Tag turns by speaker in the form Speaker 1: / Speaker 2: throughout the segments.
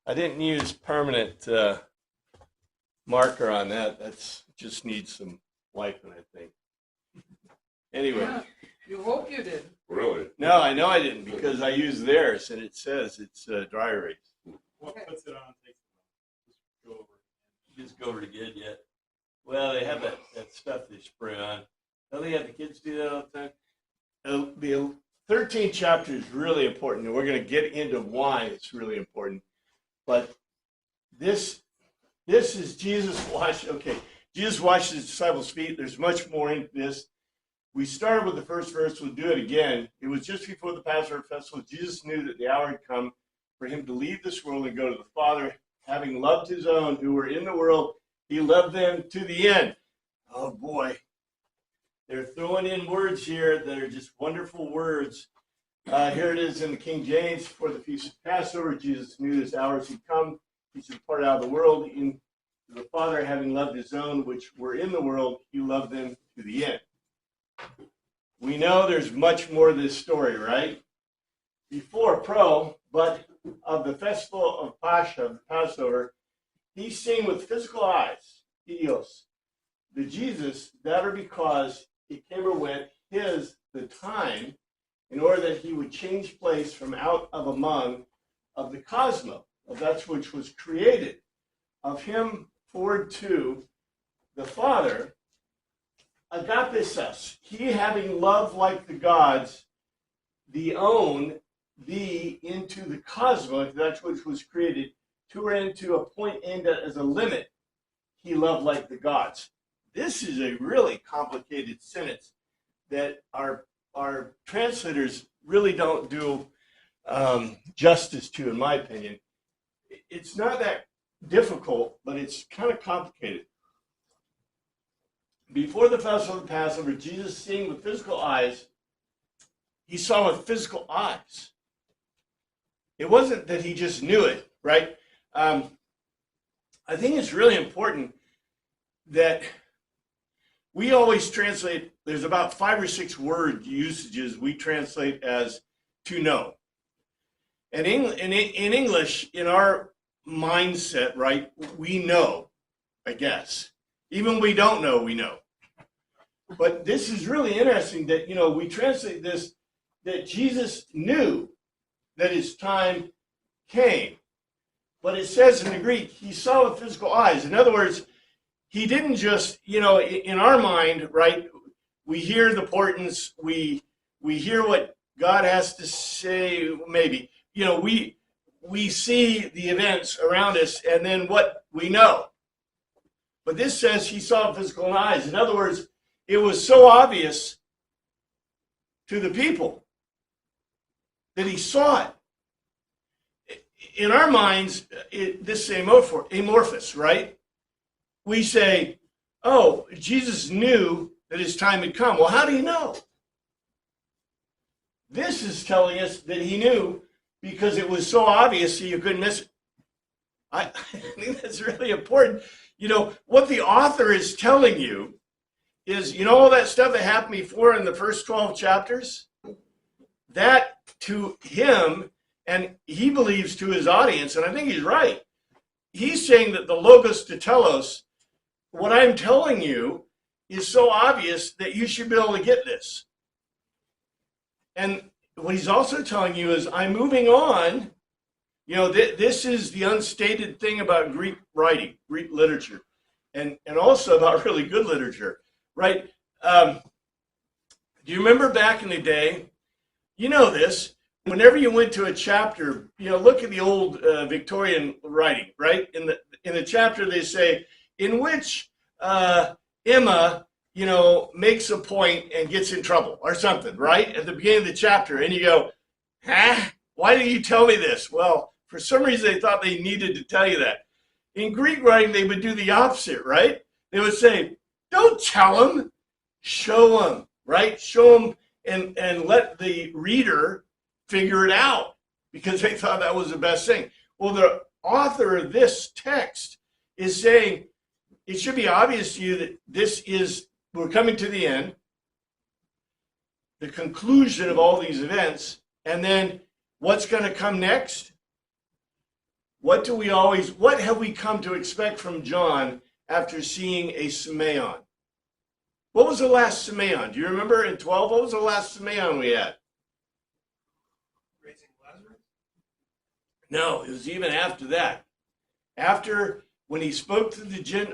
Speaker 1: I didn't use permanent marker on that. That's just needs some wiping, I think. Anyway.
Speaker 2: Yeah, you hope you did.
Speaker 3: Really?
Speaker 1: No, I know I didn't because I used theirs and it says it's dry erase.
Speaker 4: What puts it on takes it off.
Speaker 1: Just go over it again yet. Well, they have that stuff they spray on. Don't they have the kids do that all the time? The 13th chapter is really important, and we're going to get into why it's really important. But this is Jesus washed. Okay, Jesus washed his disciples' feet. There's much more in this. We started with the first verse. We'll do it again. It was just before the Passover festival. Jesus knew that the hour had come for him to leave this world and go to the Father. Having loved his own who were in the world, he loved them to the end. Oh, boy. They're throwing in words here that are just wonderful words. Here it is in the King James. For the feast of Passover, Jesus knew his hours had come. He should depart out of the world. In the Father, having loved his own, which were in the world, he loved them to the end. We know there's much more to this story, right? But of the festival of Passover, he's seen with physical eyes, Idios, the Jesus, that are because it came or went the time, in order that he would change place from out of among of the cosmos, of that which was created, of him forward to the Father, agapesos, he having loved like the gods, the own, the into the cosmos, that which was created, to or into a point aimed at as a limit, he loved like the gods. This is a really complicated sentence that our translators really don't do justice to, in my opinion. It's not that difficult, but it's kind of complicated. Before the festival of the Passover, Jesus, seeing with physical eyes, he saw with physical eyes. It wasn't that he just knew it, right? I think it's really important that we always translate, there's about 5 or 6 word usages we translate as to know. And in English, in our mindset, right, we know, I guess. Even we don't know, we know. But this is really interesting that, we translate this, that Jesus knew that his time came. But it says in the Greek, he saw with physical eyes. In other words, he didn't just, in our mind, right, we hear the portents, we hear what God has to say, maybe. We see the events around us and then what we know. But this says he saw with physical eyes. In other words, it was so obvious to the people that he saw it. In our minds, this is amorphous, right? We say, oh, Jesus knew that his time had come. Well, how do you know? This is telling us that he knew because it was so obvious that you couldn't miss it. I think that's really important. What the author is telling you is, all that stuff that happened before in the first 12 chapters? That to him, and he believes to his audience, and I think he's right, he's saying that the logos to telos, what I'm telling you is so obvious that you should be able to get this. And what he's also telling you is, I'm moving on. This is the unstated thing about Greek writing, Greek literature, and also about really good literature, right? Do you remember back in the day, this, whenever you went to a chapter, look at the old Victorian writing, right? In the chapter they say, in which Emma, makes a point and gets in trouble or something, right? At the beginning of the chapter, and you go, huh? Why did you tell me this? Well, for some reason they thought they needed to tell you that. In Greek writing, they would do the opposite, right? They would say, don't tell them, show them, right? Show them and let the reader figure it out because they thought that was the best thing. Well, the author of this text is saying it should be obvious to you that we're coming to the end, the conclusion of all these events, and then what's going to come next? what have we come to expect from John after seeing a Simeon? What was the last Simeon? Do you remember in 12? What was the last Simeon we had?
Speaker 4: Raising Lazarus?
Speaker 1: No, it was even after that. After when he spoke to the Jews.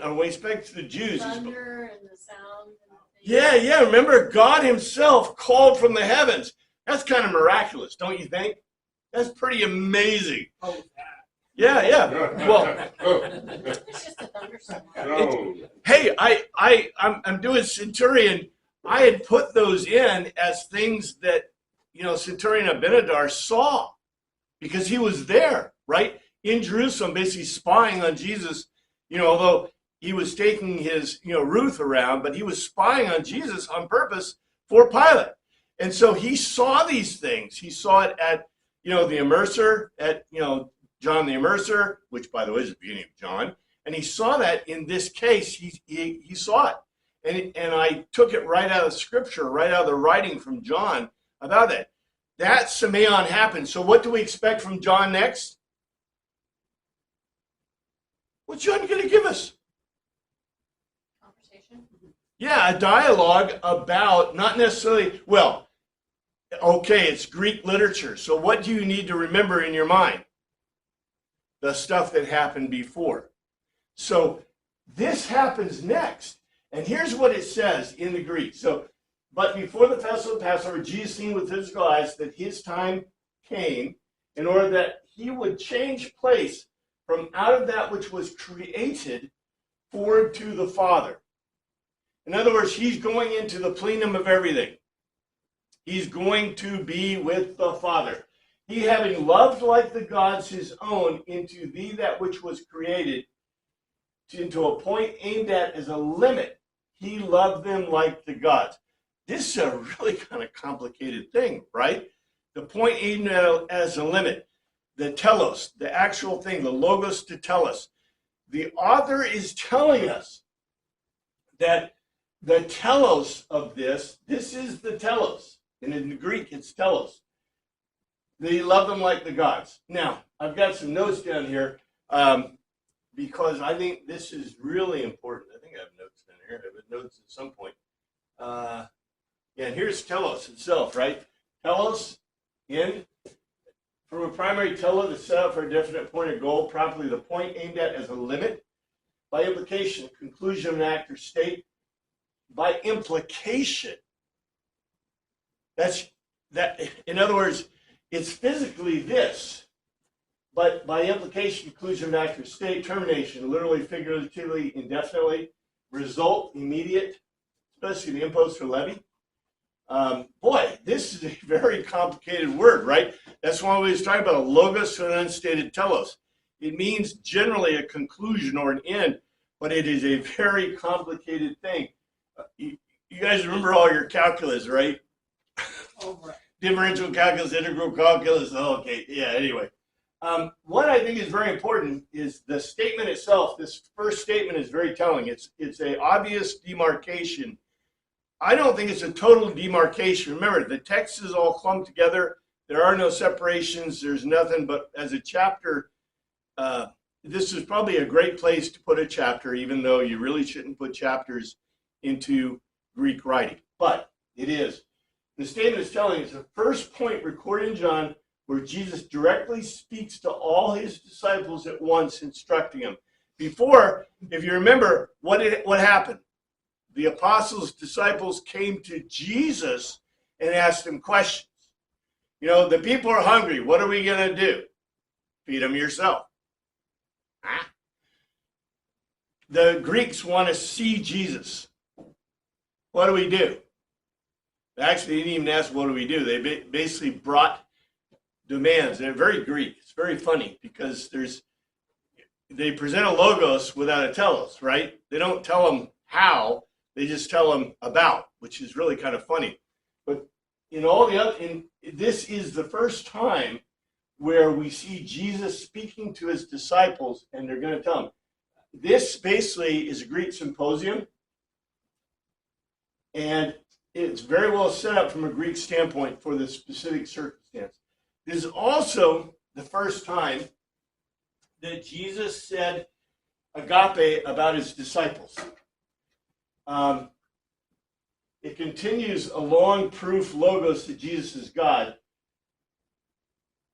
Speaker 3: Thunder and the sound.
Speaker 1: Yeah. Remember, God himself called from the heavens. That's kind of miraculous, don't you think? That's pretty amazing.
Speaker 4: Oh, that.
Speaker 1: Yeah. Well,
Speaker 3: It's just a thunderstorm.
Speaker 5: No.
Speaker 1: hey, I'm doing Centurion. I had put those in as things that, Centurion Abinadar saw because he was there, right? In Jerusalem, basically spying on Jesus, although he was taking his, Ruth around, but he was spying on Jesus on purpose for Pilate. And so he saw these things. He saw it at, the immerser, at, John the Immerser, which, by the way, is the beginning of John. And he saw that in this case, he saw it. And I took it right out of Scripture, right out of the writing from John about that. That Simeon happened. So what do we expect from John next? What's John going to give us?
Speaker 3: Conversation.
Speaker 1: Yeah, a dialogue about, not necessarily, okay, it's Greek literature. So what do you need to remember in your mind? The stuff that happened before. So this happens next. And here's what it says in the Greek. So, but before the festival of Passover, Jesus seen with physical eyes that his time came in order that he would change place from out of that which was created forward to the Father. In other words, he's going into the plenum of everything. He's going to be with the Father. He, having loved like the gods his own, into thee that which was created, into a point aimed at as a limit, he loved them like the gods. This is a really kind of complicated thing, right? The point aimed at as a limit. The telos, the actual thing, the logos to telos. The author is telling us that the telos of this is the telos. And in the Greek, it's telos. They love them like the gods. Now, I've got some notes down here because I think this is really important. I think I have notes down here. I have notes at some point. And here's telos itself, right? Telos from a primary telos is set up for a definite point or goal, properly the point aimed at as a limit. By implication, conclusion of an act or state. By implication, in other words, it's physically this, but by implication, conclusion of an act or state, termination, literally, figuratively, indefinitely, result, immediate, especially the impost or levy. Boy, this is a very complicated word, right? That's why we was talking about a logos to an unstated telos. It means generally a conclusion or an end, but it is a very complicated thing. You guys remember all your calculus, right?
Speaker 2: Oh, right.
Speaker 1: Differential calculus, integral calculus. Oh, okay, yeah, anyway. What I think is very important is the statement itself. This first statement is very telling. It's an obvious demarcation. I don't think it's a total demarcation. Remember, the text is all clumped together. There are no separations. There's nothing, but as a chapter, this is probably a great place to put a chapter, even though you really shouldn't put chapters into Greek writing. But it is. The statement is telling us the first point recorded in John where Jesus directly speaks to all his disciples at once, instructing them. Before, if you remember, what happened? The apostles, disciples came to Jesus and asked him questions. The people are hungry. What are we going to do? Feed them yourself. Huh? The Greeks want to see Jesus. What do we do? Actually, they didn't even ask, what do we do? They basically brought demands. They're very Greek. It's very funny because they present a logos without a telos, right? They don't tell them how. They just tell them about, which is really kind of funny. But this is the first time where we see Jesus speaking to his disciples, and they're going to tell him. This basically is a Greek symposium, and it's very well set up from a Greek standpoint for this specific circumstance. This is also the first time that Jesus said agape about his disciples. It continues a long proof logos that Jesus is God.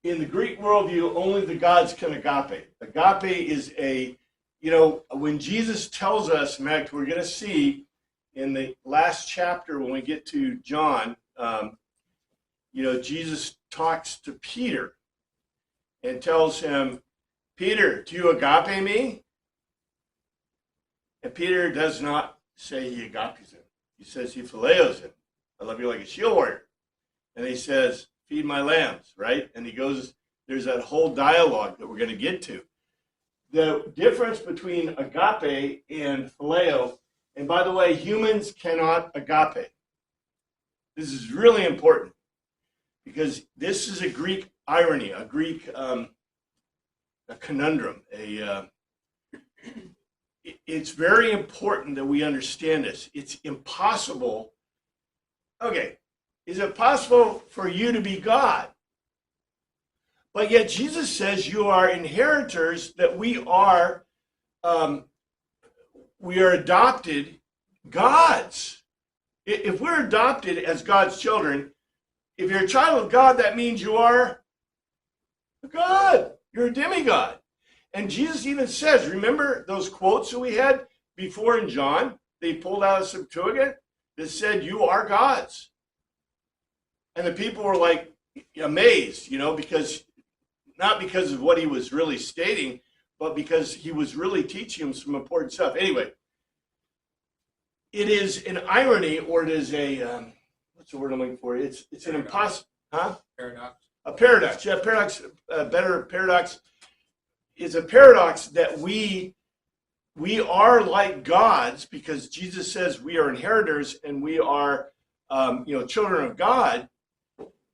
Speaker 1: In the Greek worldview, only the gods can agape. Agape is when Jesus tells us, in fact, we're going to see in the last chapter when we get to John, Jesus talks to Peter and tells him, Peter, do you agape me? And Peter does not say he agapes him. He says he phileos him. I love you like a shield warrior. And he says, feed my lambs, right? And he goes, there's that whole dialogue that we're going to get to. The difference between agape and phileo, and by the way, humans cannot agape. This is really important because this is a Greek irony, a Greek a conundrum. It's very important that we understand this. It's impossible. Okay, is it possible for you to be God? But yet Jesus says you are inheritors, that we are adopted gods. If we're adopted as God's children, if you're a child of God, that means you are a God. You're a demigod. And Jesus even says, remember those quotes that we had before in John? They pulled out of Septuagint that said, you are gods. And the people were like amazed, because not because of what he was really stating, but because he was really teaching them some important stuff. Anyway, it is an irony, or it is a, what's the word I'm looking for? It's an impossible,
Speaker 4: Paradox.
Speaker 1: A paradox. Yeah, paradox, better paradox is a paradox that we are like gods because Jesus says we are inheritors and we are, children of God,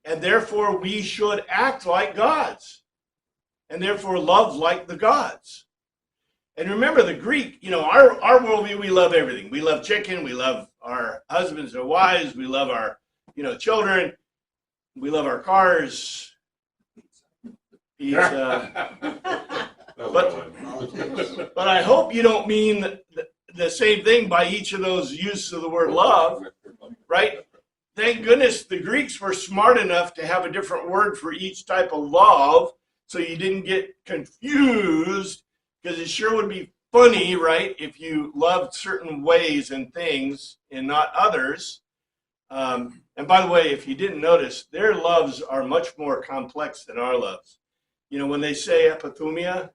Speaker 1: and therefore we should act like gods. And therefore love like the gods. And remember the Greek, our worldview, we love everything. We love chicken, we love our husbands and wives, we love our, children, we love our cars. But I hope you don't mean the same thing by each of those uses of the word love, right? Thank goodness the Greeks were smart enough to have a different word for each type of love, so you didn't get confused, because it sure would be funny, right, if you loved certain ways and things and not others. And by the way, if you didn't notice, their loves are much more complex than our loves. When they say epithumia,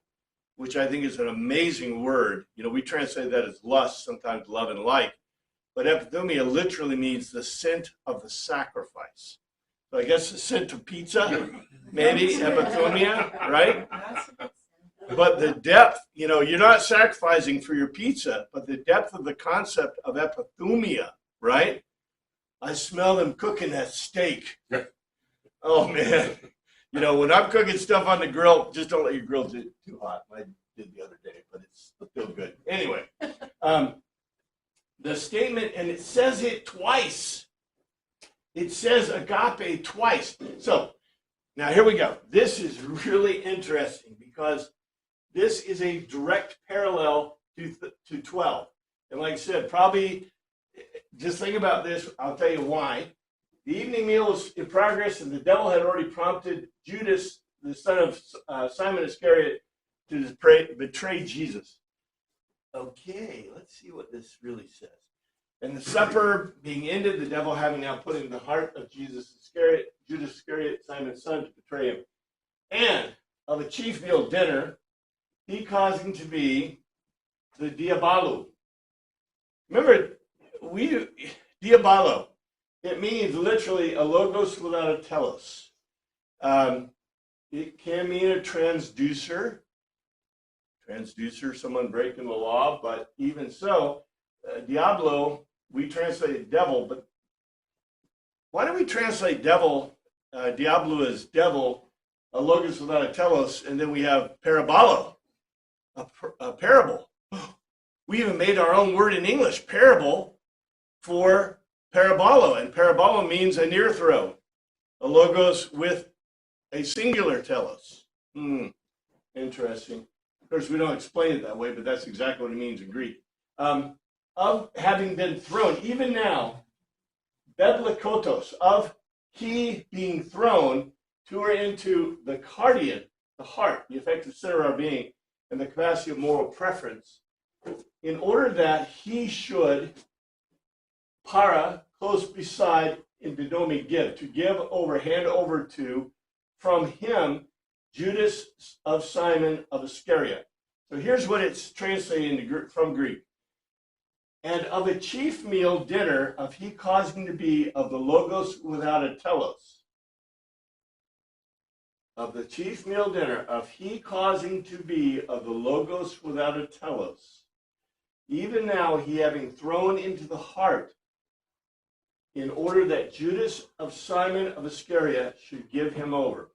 Speaker 1: which I think is an amazing word, we translate that as lust, sometimes love and like. But epithumia literally means the scent of the sacrifice. So I guess the scent of pizza, maybe, epithumia, right? But the depth, you're not sacrificing for your pizza, but the depth of the concept of epithumia, right? I smell them cooking that steak. Oh, man. When I'm cooking stuff on the grill, just don't let your grill get too hot. I did the other day, but it's still good. Anyway, the statement, and it says it twice. It says agape twice. So now here we go. This is really interesting because this is a direct parallel to 12. And like I said, probably just think about this. I'll tell you why. The evening meal was in progress, and the devil had already prompted Judas, the son of Simon Iscariot, to betray Jesus. Okay, let's see what this really says. And the supper being ended, the devil having now put in the heart of Judas Iscariot, Simon's son, to betray him. And of a chief meal dinner, he causing to be the diabolou. Remember, diabolo, it means literally a logos without a telos. It can mean a transducer, someone breaking the law, but even so, diablo, we translate devil, but why do we translate devil, diablo as devil, a logos without a telos, and then we have parabolo, a parable? We even made our own word in English, parable, for parabolo, and parabolo means a near throw, a logos with a singular telos. Interesting. Of course, we don't explain it that way, but that's exactly what it means in Greek. Of having been thrown, even now, beblikotos, of he being thrown to or into the cardian, the heart, the effective center of our being, and the capacity of moral preference, in order that he should para, close beside, in bidomi, give over, hand over to, from him, Judas of Simon of Iscariot. So here's what it's translated from Greek. And of a chief meal dinner of he causing to be of the logos without a telos. Of the chief meal dinner of he causing to be of the logos without a telos. Even now he having thrown into the heart, in order that Judas of Simon of Iscariot should give him over.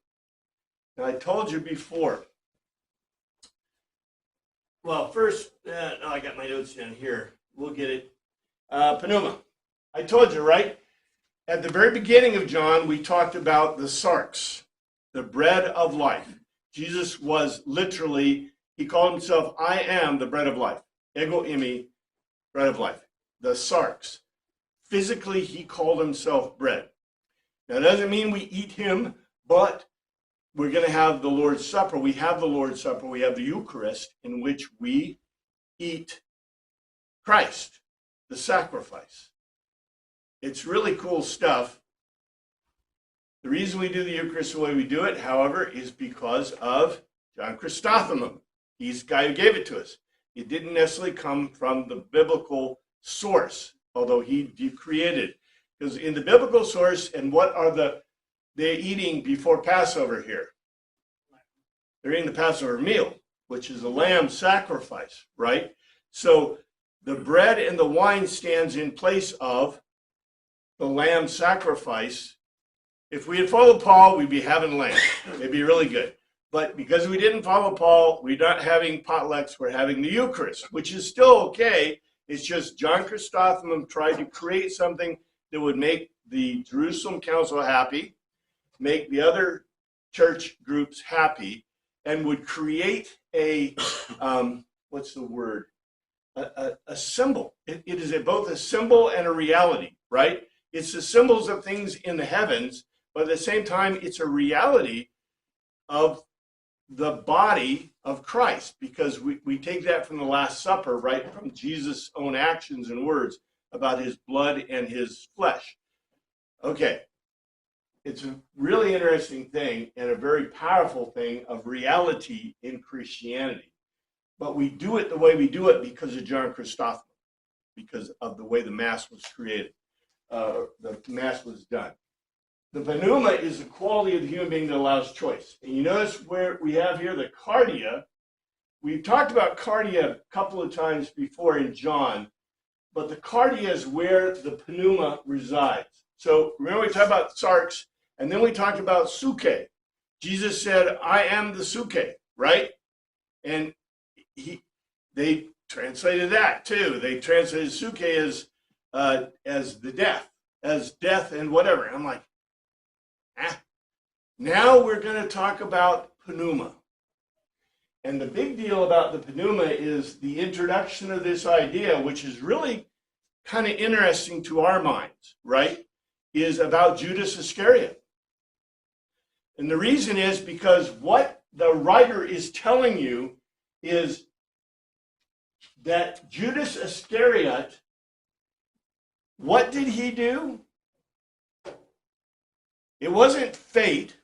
Speaker 1: Now I told you before. Well, first, I got my notes down here. We'll get it. Pneuma. I told you, right? At the very beginning of John, we talked about the sarx, the bread of life. Jesus was literally, he called himself, I am the bread of life. Ego imi, bread of life. The sarx. Physically, he called himself bread. Now, that doesn't mean we eat him, but we're going to have the Lord's Supper. We have the Lord's Supper. We have the Eucharist, in which we eat Christ, the sacrifice. It's really cool stuff. The reason we do the Eucharist the way we do it, however, is because of John Chrysostom. He's the guy who gave it to us. It didn't necessarily come from the biblical source, although he created. Because in the biblical source, and what are they eating before Passover here? They're eating the Passover meal, which is a lamb sacrifice, right? So the bread and the wine stands in place of the lamb sacrifice. If we had followed Paul, we'd be having lamb. It'd be really good. But because we didn't follow Paul, we're not having potlucks, we're having the Eucharist, which is still okay. It's just John Chrysostom tried to create something that would make the Jerusalem Council happy, make the other church groups happy, and would create a, what's the word? A symbol. It is both a symbol and a reality, right? It's the symbols of things in the heavens, but at the same time, it's a reality of the body of Christ, because we take that from the Last Supper, right, from Jesus' own actions and words about his blood and his flesh. Okay, it's a really interesting thing and a very powerful thing of reality in Christianity. But we do it the way we do it because of John Chrysostom, because of the way the Mass was created, the Mass was done. The pneuma is the quality of the human being that allows choice. And you notice where we have here the cardia. We've talked about cardia a couple of times before in John, but the cardia is where the pneuma resides. So remember we talked about sarx, and then we talked about suke. Jesus said, I am the suke, right? And they translated that too. They translated suke as the death and whatever. And I'm like, Now we're going to talk about pneuma. And the big deal about the pneuma is the introduction of this idea, which is really kind of interesting to our minds, right? Is about Judas Iscariot. And the reason is because what the writer is telling you is that Judas Iscariot, what did he do? It wasn't fate.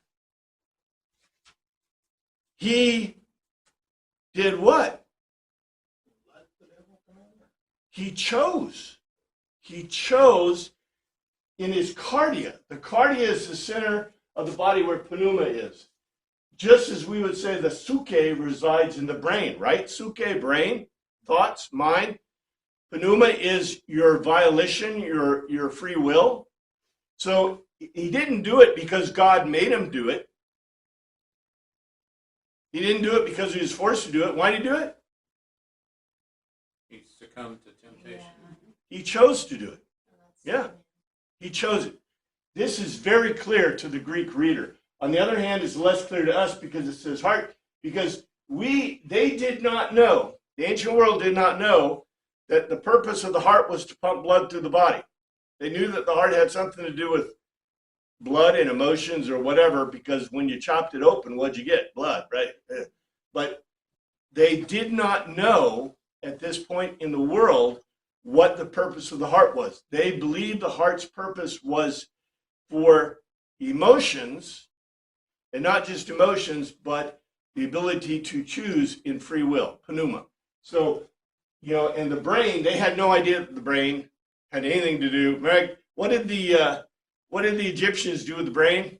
Speaker 1: He did what? He chose. He chose in his cardia. The cardia is the center of the body where pneuma is. Just as we would say the suke resides in the brain, right? Suke, brain, thoughts, mind. Pneuma is your volition, your free will. So he didn't do it because God made him do it. He didn't do it because he was forced to do it. Why did he do it?
Speaker 5: He succumbed to temptation.
Speaker 1: He chose to do it. Yeah, he chose it. This is very clear to the Greek reader. On the other hand, it's less clear to us because it says heart, because they did not know, the ancient world did not know that the purpose of the heart was to pump blood through the body. They knew that the heart had something to do with blood and emotions or whatever, because when you chopped it open, what'd you get? Blood, right? But they did not know at this point in the world what the purpose of the heart was. They believed the heart's purpose was for emotions, and not just emotions, but the ability to choose in free will, pneuma. So, and the brain, they had no idea that the brain had anything to do. Meg, what did the Egyptians do with the brain?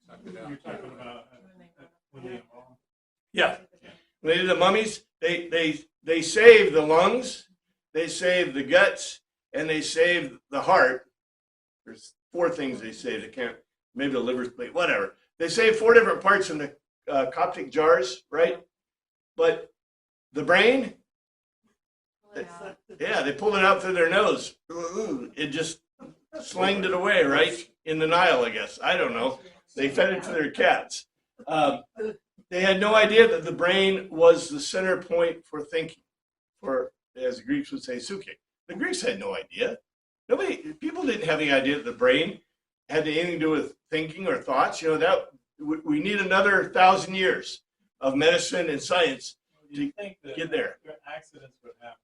Speaker 5: Suck it out.
Speaker 4: You're talking about when they evolved.
Speaker 1: Yeah. When they did the mummies, they saved the lungs, they saved the guts, and they saved the heart. There's 4 things they saved. I can't, maybe the liver, whatever. They saved 4 different parts in the Coptic jars, right? But the brain, yeah, they pulled it out through their nose. It just slanged it away, right? In the Nile, I guess. I don't know. They fed it to their cats. They had no idea that the brain was the center point for thinking, for, as the Greeks would say, suke. The Greeks had no idea. People didn't have any idea that the brain had anything to do with thinking or thoughts. That we need another 1,000 years of medicine and science
Speaker 4: Do you think that
Speaker 1: get there.
Speaker 4: accidents would happen?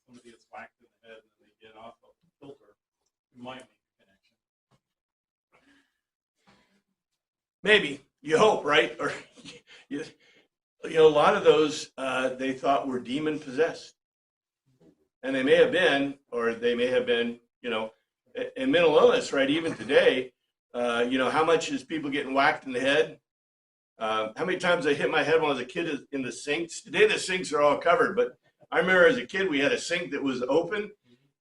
Speaker 4: Somebody gets whacked in the head and they get off a filter. You might make a connection.
Speaker 1: Maybe. You hope, right? Or a lot of those they thought were demon possessed, and they may have been, or they may have been, in mental illness, right? Even today, how much is people getting whacked in the head? How many times I hit my head when I was a kid in the sinks? Today the sinks are all covered, but I remember as a kid we had a sink that was open,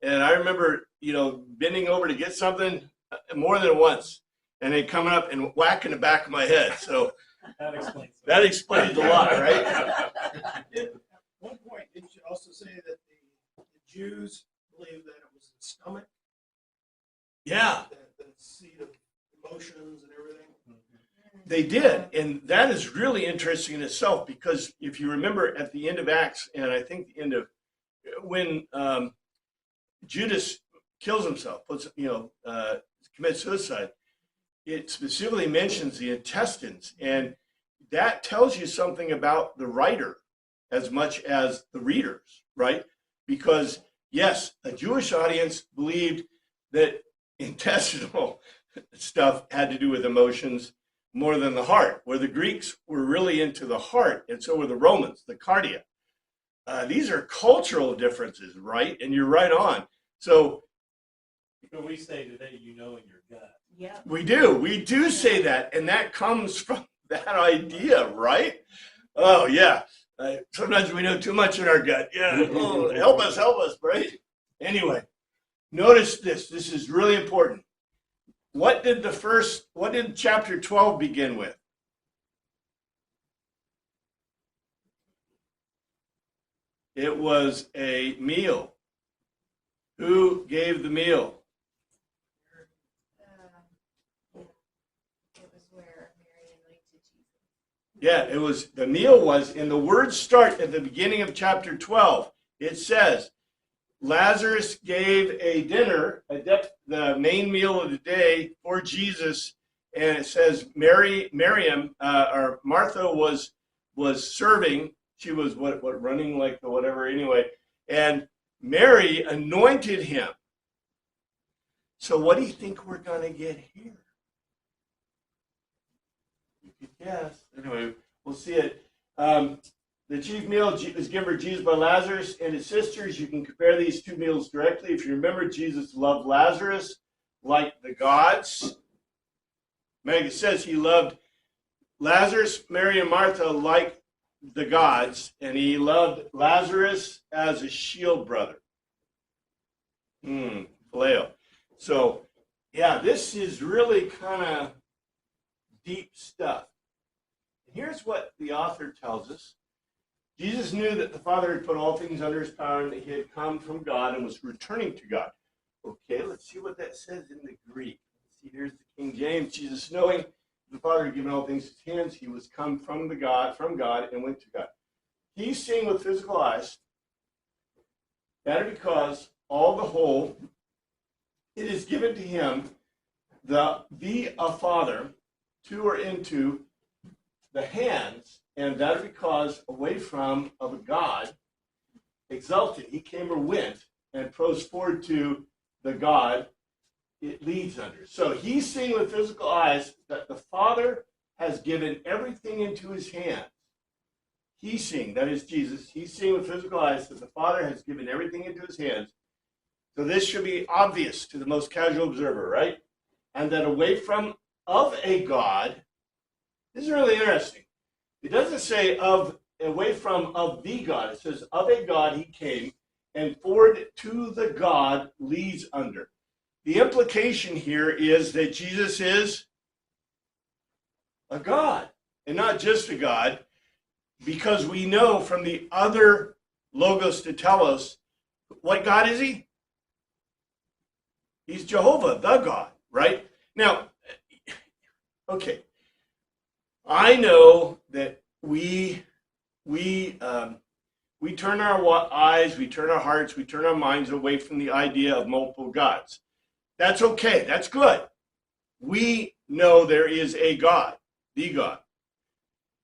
Speaker 1: and I remember bending over to get something more than once, and then coming up and whacking the back of my head. So
Speaker 4: That explains it.
Speaker 1: that explains a lot, right?
Speaker 6: At one point, didn't you also say that the Jews believed that it was the stomach,
Speaker 1: Yeah,
Speaker 6: the seat of emotions and everything?
Speaker 1: they did. And that is really interesting in itself, because if you remember at the end of Acts, and I think the end of when Judas kills himself, commits suicide, it specifically mentions the intestines. And that tells you something about the writer as much as the readers, right? Because, yes, a Jewish audience believed that intestinal stuff had to do with emotions more than the heart, where the Greeks were really into the heart, and so were the Romans, the cardia. These are cultural differences, right? And you're right on. So
Speaker 4: But we say today, in your gut.
Speaker 3: Yeah.
Speaker 1: we do say that, and that comes from that idea, right? Oh, yeah. Sometimes we know too much in our gut. Yeah, oh, help us, right? Anyway, notice this. This is really important. What did chapter 12 begin with? It was a meal. Who gave the meal?
Speaker 3: It was where Mary anointed Jesus.
Speaker 1: Yeah, the meal was, and the words start at the beginning of chapter 12. It says, Lazarus gave a dinner, the main meal of the day for Jesus, and it says Martha was serving. She was running like the whatever anyway, and Mary anointed him. So what do you think we're gonna get here? You could guess. Anyway, we'll see it. The chief meal is given for Jesus by Lazarus and his sisters. You can compare these 2 meals directly. If you remember, Jesus loved Lazarus like the gods. Meg says he loved Lazarus, Mary, and Martha like the gods, and he loved Lazarus as a shield brother. Phileo. So, yeah, this is really kind of deep stuff. Here's what the author tells us. Jesus knew that the Father had put all things under his power and that he had come from God and was returning to God. Okay, let's see what that says in the Greek. Let's see, here's the King James. Jesus, knowing the Father had given all things in his hands. He was come from God, and went to God. He's seeing with physical eyes. That is because all the whole, it is given to him, the Father, to or into the hands, and that is because away from of a God, exalted, he came or went, and pros forward to the God it leads under. So he's seeing with physical eyes that the Father has given everything into his hands. He's seeing, that is Jesus, he's seeing with physical eyes that the Father has given everything into his hands. So this should be obvious to the most casual observer, right? And that away from of a God, this is really interesting. It doesn't say away from of the God. It says of a God he came, and forward to the God leads under. The implication here is that Jesus is a God, and not just a God, because we know from the other logos to tell us, what God is he? He's Jehovah, the God, right? Now, okay, I know that we turn our eyes, we turn our hearts, we turn our minds away from the idea of multiple gods. That's okay. That's good. We know there is a God, the God.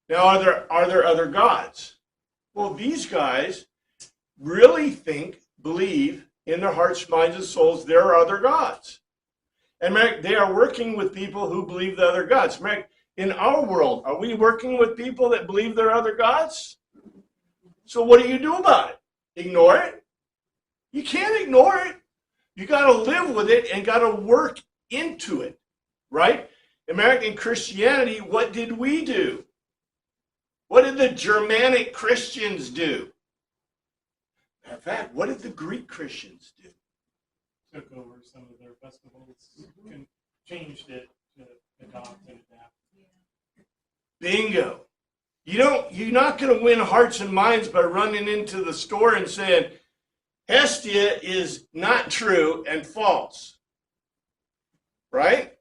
Speaker 1: Now, are there other gods? Well, these guys really believe in their hearts, minds, and souls there are other gods. And they are working with people who believe the other gods. In our world, are we working with people that believe there are other gods? So what do you do about it? Ignore it? You can't ignore it. You got to live with it and got to work into it, right? American Christianity, what did we do? What did the Germanic Christians do? In fact, what did the Greek Christians do?
Speaker 4: Took over some of their festivals, changed it to adopt and adapt.
Speaker 1: Bingo. You're not going to win hearts and minds by running into the store and saying, Hestia is not true and false. Right?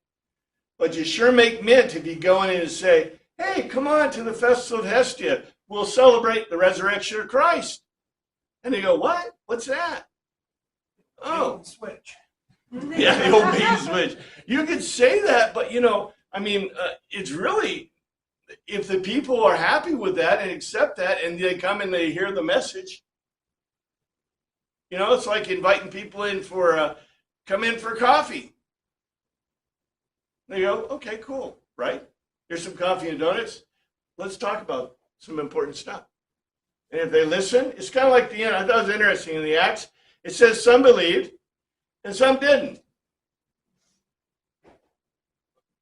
Speaker 1: But you sure make mint if you go in and say, hey, come on to the Festival of Hestia. We'll celebrate the resurrection of Christ. And they go, what? What's that? Oh.
Speaker 6: Switch.
Speaker 1: Yeah, the old bait and switch. You could say that, but it's really, if the people are happy with that and accept that and they come and they hear the message, it's like inviting people in come in for coffee. They go, okay, cool, right? Here's some coffee and donuts. Let's talk about some important stuff. And if they listen, it's kind of like the end. I thought it was interesting in the Acts. It says some believed and some didn't.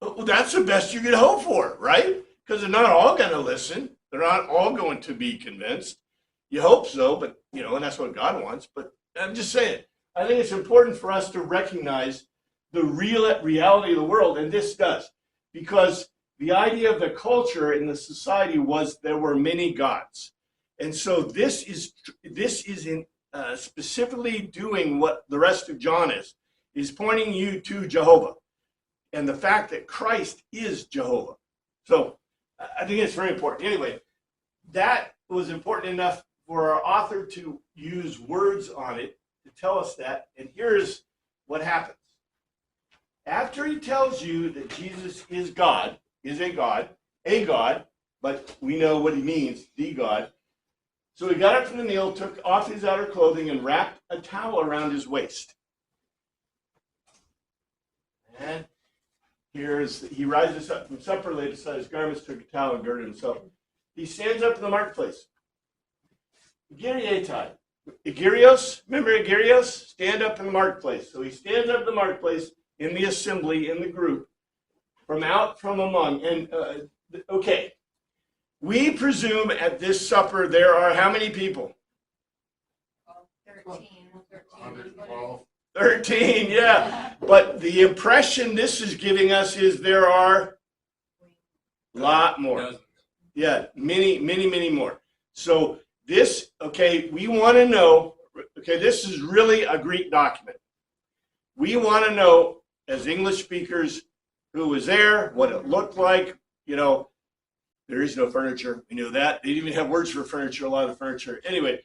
Speaker 1: Well, that's the best you could hope for, right? Because they're not all going to listen. They're not all going to be convinced. You hope so, but, and that's what God wants. But I'm just saying, I think it's important for us to recognize the reality of the world, and this does, because the idea of the culture in the society was there were many gods. And so this is specifically doing what the rest of John is pointing you to Jehovah and the fact that Christ is Jehovah. So I think it's very important. Anyway, that was important enough for our author to use words on it to tell us that. And here's what happens. After he tells you that Jesus is God, is a God, but we know what he means, the God. So he got up from the meal, took off his outer clothing, and wrapped a towel around his waist. And he rises up from supper, laid aside his garments, took a towel, and girded himself. He stands up in the marketplace. Egirietai. Egirios, remember Egirios? Stand up in the marketplace. So he stands up in the marketplace, in the assembly, in the group, from among. And, okay, we presume at this supper there are how many people?
Speaker 3: 13.
Speaker 5: 112.
Speaker 1: 13, yeah. But the impression this is giving us is there are a lot more.
Speaker 5: Dozens.
Speaker 1: Yeah, many more. So this, we want to know, this is really a Greek document. We want to know, as English speakers, who was there, what it looked like. You know, there is no furniture. We knew that. They didn't even have words for furniture, a lot of the furniture. Anyway,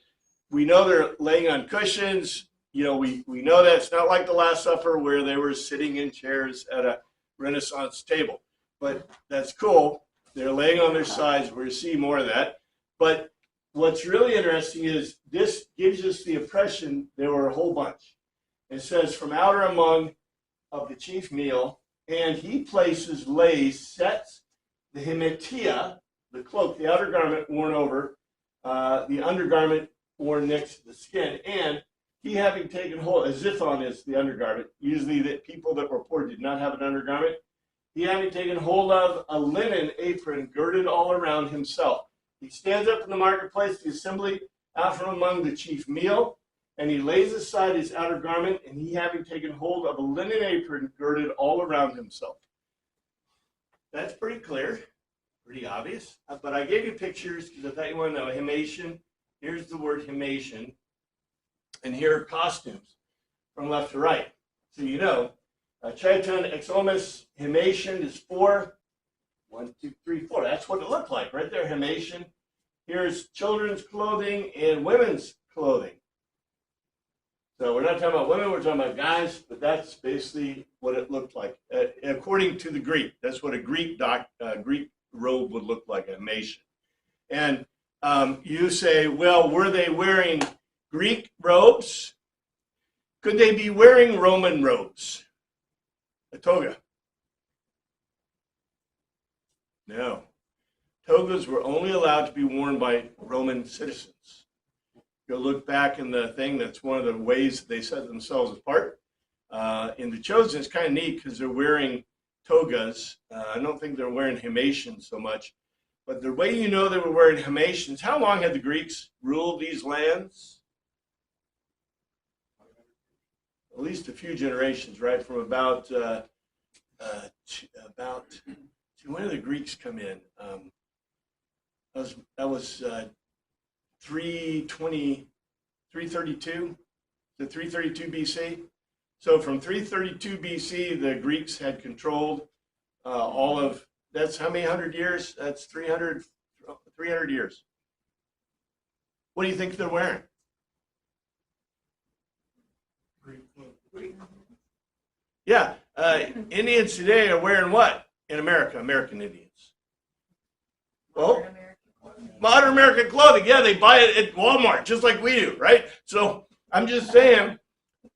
Speaker 1: we know they're laying on cushions. You know, we know that it's not like the Last Supper where they were sitting in chairs at a Renaissance table. But that's cool. They're laying on their sides. We're going to see more of that. But what's really interesting is this gives us the impression there were a whole bunch. It says, from outer among of the chief meal, and he places, lays, sets the hematia, the cloak, the outer garment worn over, the undergarment worn next to the skin, and he having taken hold, a zithon is the undergarment. Usually the people that were poor did not have an undergarment. He having taken hold of a linen apron girded all around himself. He stands up in the marketplace, the assembly, out from among the chief meal, and he lays aside his outer garment, and he having taken hold of a linen apron girded all around himself. That's pretty clear, pretty obvious. But I gave you pictures because I thought you wanted to know. Hemation, here's the word hemation, and here are costumes from left to right. So you know, Chiton exomus hemation is 4. 1, 2, 3, 4. That's what it looked like right there, hemation. Here's children's clothing and women's clothing. So we're not talking about women, we're talking about guys, but that's basically what it looked like. According to the Greek, that's what a Greek robe would look like, a hemation. And you say, well, were they wearing Greek robes? Could they be wearing Roman robes? A toga. No. Togas were only allowed to be worn by Roman citizens. Go look back in the thing. That's one of the ways they set themselves apart. In the Chosen, it's kind of neat because they're wearing togas. I don't think they're wearing hemation so much. But the way you know they were wearing hemations, how long had the Greeks ruled these lands? At least a few generations, right? From about when did the Greeks come in? That was 332 to 332 BC. So from 332 BC, the Greeks had controlled all of, that's how many hundred years? That's 300 years. What do you think they're wearing? Yeah, Indians today are wearing what in America? American Indians. Well, modern American clothing. Yeah, they buy it at Walmart just like we do, right? So I'm just saying,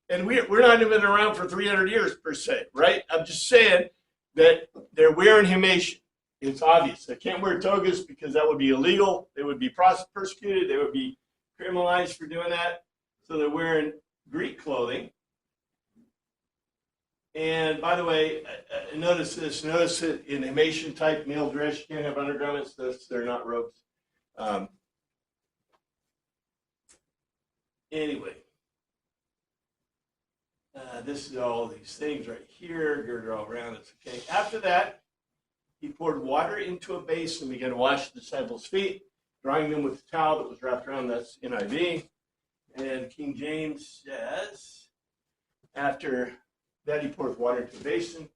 Speaker 1: and we're not even around for 300 years per se, right? I'm just saying that they're wearing hemation. It's obvious. They can't wear togas because that would be illegal. They would be persecuted. They would be criminalized for doing that. So they're wearing Greek clothing. And by the way, notice this. Notice that in hemation type male dress, you can't have undergarments. They're not robes. Anyway, this is all these things right here. Girded all around. It's okay. After that, he poured water into a basin and began to wash the disciples' feet, drying them with the towel that was wrapped around. That's NIV. And King James says, after that, he poured water into a basin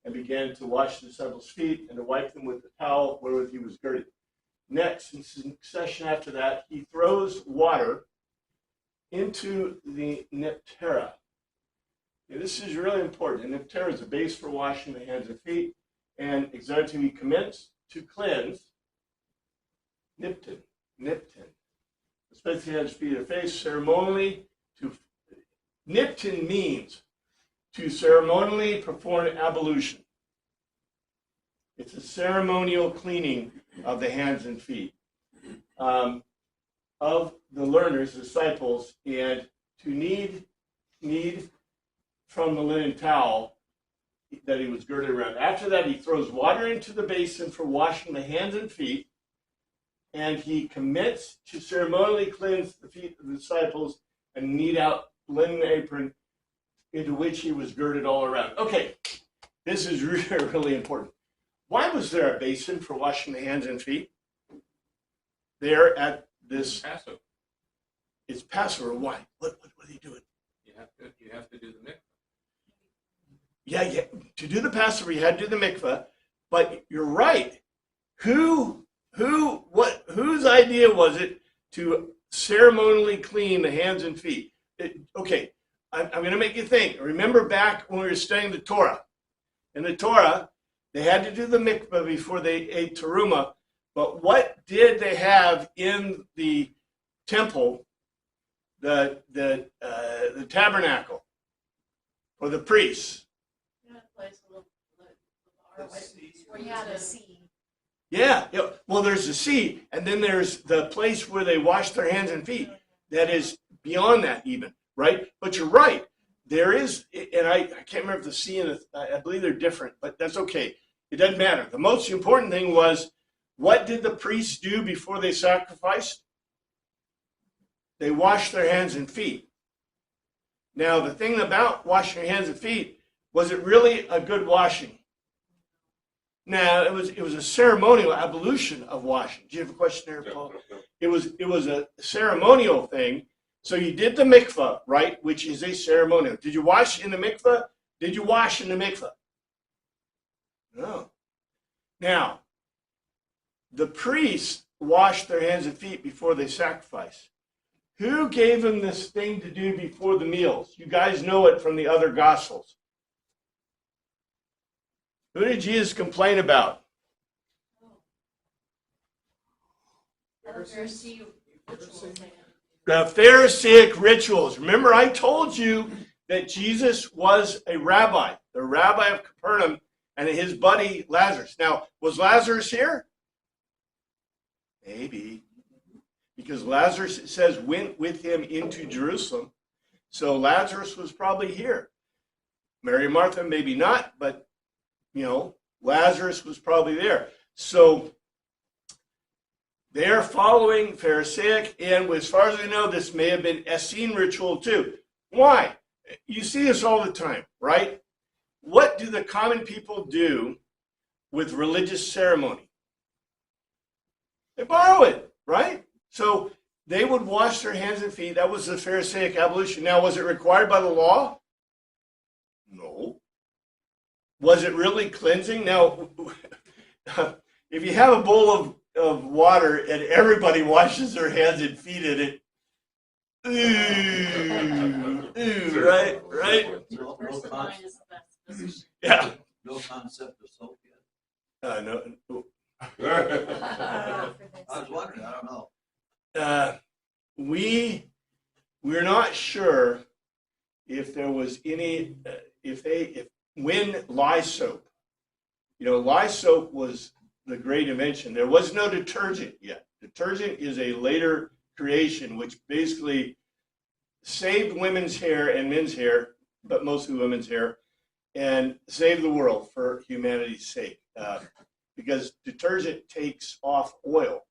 Speaker 1: and began to wash the disciples' feet and to wipe them with the towel wherewith he was girded. Next, in succession after that, he throws water into the neptera. Now, this is really important. The neptera is a base for washing the hands and feet, and exhorting he commenced to cleanse niptin, especially hands, feet, and face, ceremonially. Niptin means to ceremonially perform ablution. It's a ceremonial cleaning of the hands and feet of the learners, disciples, and to need from the linen towel that he was girded around. After that, he throws water into the basin for washing the hands and feet, and he commits to ceremonially cleanse the feet of the disciples and knead out linen apron into which he was girded all around. Okay, this is really, really important. Why was there a basin for washing the hands and feet? There at this
Speaker 5: Passover.
Speaker 1: It's Passover. Why? What are they doing?
Speaker 5: You have to do the mikvah.
Speaker 1: Yeah. To do the Passover, you had to do the mikveh. But you're right. Whose idea was it to ceremonially clean the hands and feet? Okay, I'm going to make you think. Remember back when we were studying the Torah. In the Torah, they had to do the mikveh before they ate teruma. But what did they have in the temple, the tabernacle, for the priests?
Speaker 3: Where you had a sea.
Speaker 1: Yeah. Well, there's the sea, and then there's the place where they wash their hands and feet. That is beyond that even, right? But you're right. There is, and I can't remember if the sea and I believe they're different, but that's okay. It doesn't matter. The most important thing was, what did the priests do before they sacrificed? They washed their hands and feet. Now, the thing about washing your hands and feet, was it really a good washing? Now, it was a ceremonial ablution of washing. Do you have a question there, Paul? It was a ceremonial thing. So you did the mikveh, right, which is a ceremonial. Did you wash in the mikveh? Did you wash in the mikveh? No. Now, the priests washed their hands and feet before they sacrificed. Who gave them this thing to do before the meals? You guys know it from the other Gospels. Who did Jesus complain about? The Pharisaic rituals. Remember, I told you that Jesus was a rabbi, the rabbi of Capernaum, and his buddy Lazarus. Now, was Lazarus here? Maybe. Because Lazarus, it says, went with him into Jerusalem. So Lazarus was probably here. Mary and Martha, maybe not, but, Lazarus was probably there. So they are following Pharisaic, and as far as I know, this may have been Essene ritual too. Why? You see this all the time, right? What do the common people do with religious ceremony? They borrow it, right? So they would wash their hands and feet. That was the Pharisaic ablution. Now, was it required by the law? No. Was it really cleansing? Now, if you have a bowl of water and everybody washes their hands and feet in it, right?
Speaker 7: No concept,
Speaker 1: Yeah.
Speaker 7: no concept of soap yet.
Speaker 1: No.
Speaker 7: I was wondering, I don't know.
Speaker 1: We're not sure if there was any, when lye soap, lye soap was the great invention. There was no detergent yet. Detergent is a later creation, which basically saved women's hair and men's hair, but mostly women's hair, and saved the world for humanity's sake. Because detergent takes off oil.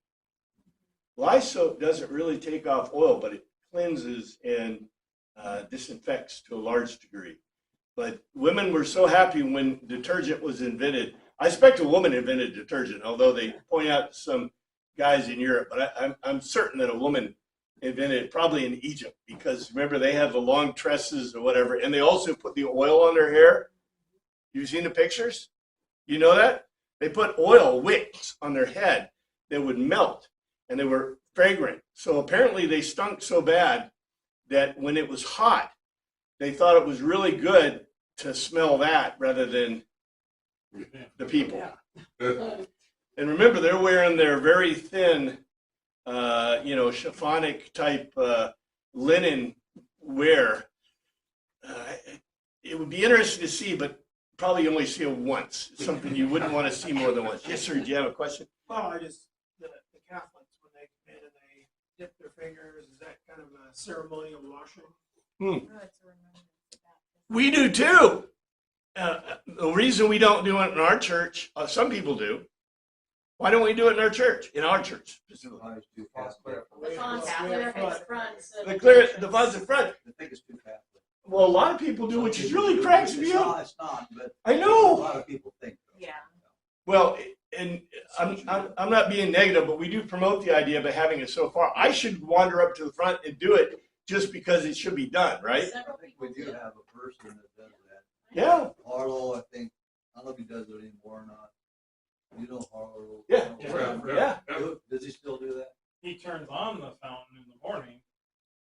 Speaker 1: Lye soap doesn't really take off oil, but it cleanses and disinfects to a large degree. But women were so happy when detergent was invented. I expect a woman invented detergent, although they point out some guys in Europe. But I'm certain that a woman invented it, probably in Egypt, because remember, they have the long tresses or whatever, and they also put the oil on their hair. You've seen the pictures? You know that? They put oil wicks on their head that would melt, and they were fragrant. So apparently they stunk so bad that when it was hot, they thought it was really good to smell that rather than the people. And remember, they're wearing their very thin, chiffonic type linen wear. It would be interesting to see, but probably only see it once. It's something you wouldn't want to see more than once. Yes, sir. Do you have a question?
Speaker 6: Well, the Catholics, when they come in and they dip their fingers, is that kind of a ceremonial washing?
Speaker 1: We do too. The reason we don't do it in our church, some people do. Why don't we do it in our church? In our church.
Speaker 7: The fonts too fast.
Speaker 3: The font's clear in front. So
Speaker 1: The fonts in front.
Speaker 7: I think it's too fast.
Speaker 1: Well, a lot of people do, which is really cracks me up.
Speaker 7: It's not, but
Speaker 1: I
Speaker 7: a
Speaker 1: know.
Speaker 7: lot of people think.
Speaker 3: Yeah.
Speaker 1: Well, and I'm not being negative, but we do promote the idea by having it so far. I should wander up to the front and do it just because it should be done, right?
Speaker 7: I think we do have a person that does that.
Speaker 1: Yeah,
Speaker 7: Harlow, I think, I don't know if he does it anymore or not. You know Harlow?
Speaker 1: Yeah.
Speaker 7: Harlow?
Speaker 1: yeah.
Speaker 7: Does he still do that?
Speaker 4: He turns on the fountain in the morning.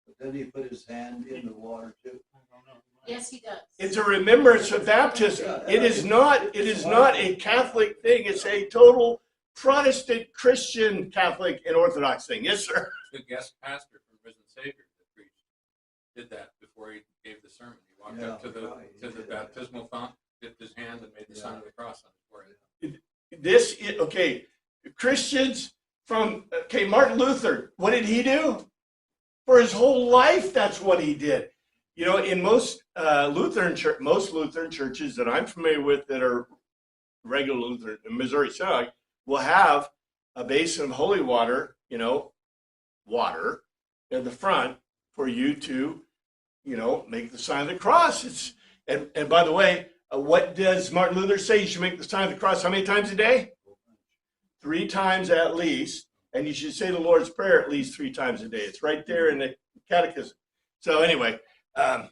Speaker 7: But then he put his hand in the water too.
Speaker 4: I don't know.
Speaker 3: Yes, he does.
Speaker 1: It's a remembrance of baptism. It is not a Catholic thing. It's a total Protestant, Christian, Catholic, and Orthodox thing. Yes, sir.
Speaker 8: The guest pastor from Risen Savior that preached did that before he gave the sermon. He walked up to the baptismal font, dipped his hands, and made the sign of the cross on his forehead.
Speaker 1: This is, okay, Christians Martin Luther, what did he do? For his whole life, that's what he did. You know, in most Lutheran churches that I'm familiar with that are regular Lutheran in Missouri Synod will have a basin of holy water, water in the front for you to, make the sign of the cross. And by the way, what does Martin Luther say? You should make the sign of the cross how many times a day? 3 times at least. And you should say the Lord's Prayer at least 3 times a day. It's right there in the catechism. So anyway, the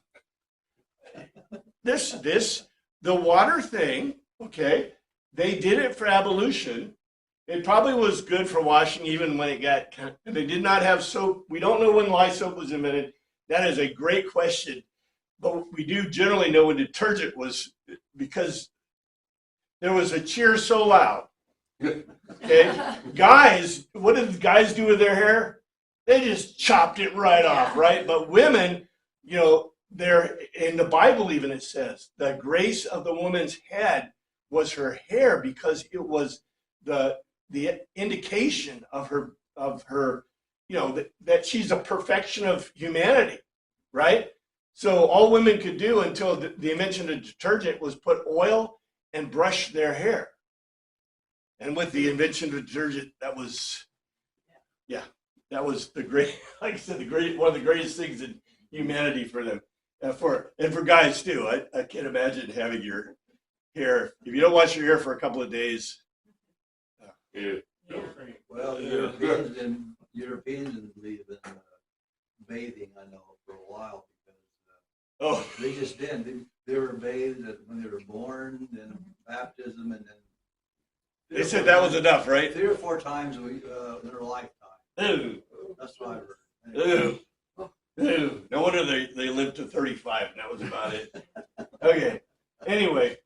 Speaker 1: water thing, okay, they did it for ablution. It probably was good for washing even when they did not have soap. We don't know when lye soap was invented. That is a great question. But we do generally know when detergent was, because there was a cheer so loud. Okay, guys, what did the guys do with their hair? They just chopped it right off, right? But women, they're in the Bible even it says the grace of the woman's head was her hair because it was the indication of her that she's a perfection of humanity, right? So all women could do until the invention of detergent was put oil and brush their hair. And with the invention of detergent, that was the great, like I said, one of the greatest things in humanity for them, and for guys too. I can't imagine having your hair, if you don't wash your hair for a couple of days.
Speaker 7: Well, Europeans believe in bathing, I know, for a while because they just did. They were bathed when they were born, then baptism, and then
Speaker 1: They said that was enough, right?
Speaker 7: 3 or 4 times in their lifetime.
Speaker 1: Ooh.
Speaker 7: That's what I've heard.
Speaker 1: Ooh. No wonder they lived to 35, and that was about it. Okay. Anyway,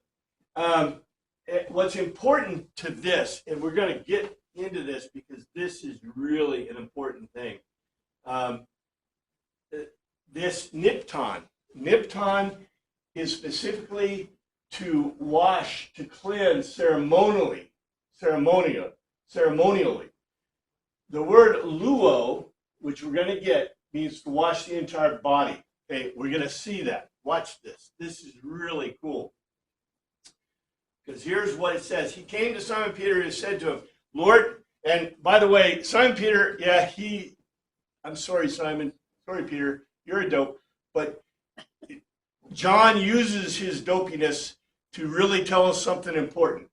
Speaker 1: what's important to this, and we're going to get into this because this is really an important thing. This nipton is specifically to wash, to cleanse ceremonially. The word luo, which we're going to get, means to wash the entire body. Okay, we're going to see that. Watch this. This is really cool. Because here's what it says. He came to Simon Peter and said to him, Lord, and by the way, Simon Peter, I'm sorry, Simon. Sorry, Peter. You're a dope. But John uses his dopiness to really tell us something important.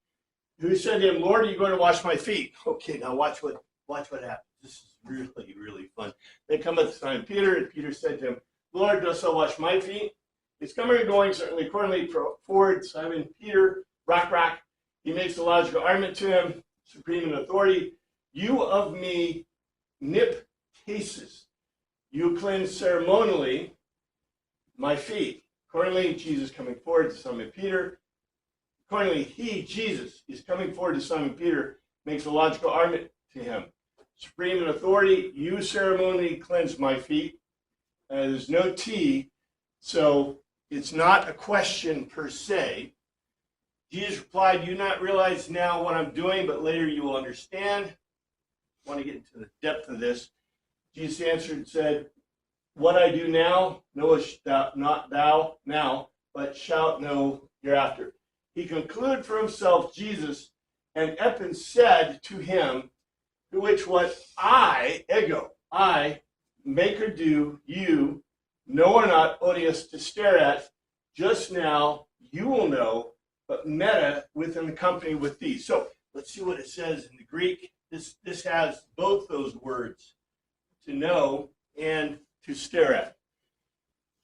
Speaker 1: Who said to him, Lord, are you going to wash my feet? Okay, now watch what happens. This is really, really fun. They come up to Simon Peter, and Peter said to him, Lord, dost thou wash my feet? It's coming and going, certainly accordingly forward. Simon Peter, rock. He makes a logical argument to him, supreme in authority. You of me nip cases. You cleanse ceremonially my feet. Accordingly, Jesus coming forward to Simon Peter. Accordingly, Jesus, is coming forward to Simon Peter, makes a logical argument to him. Supreme in authority, you ceremonially cleanse my feet. There's no T, so it's not a question per se. Jesus replied, you not realize now what I'm doing, but later you will understand. I want to get into the depth of this. Jesus answered and said, what I do now, knowest thou, not thou now, but shalt know hereafter. He concluded for himself, Jesus, and Eppin said to him, to which what I, maker do, you, know or not, odious to stare at, just now you will know, but meta within the company with thee. So let's see what it says in the Greek. This has both those words, to know and to stare at.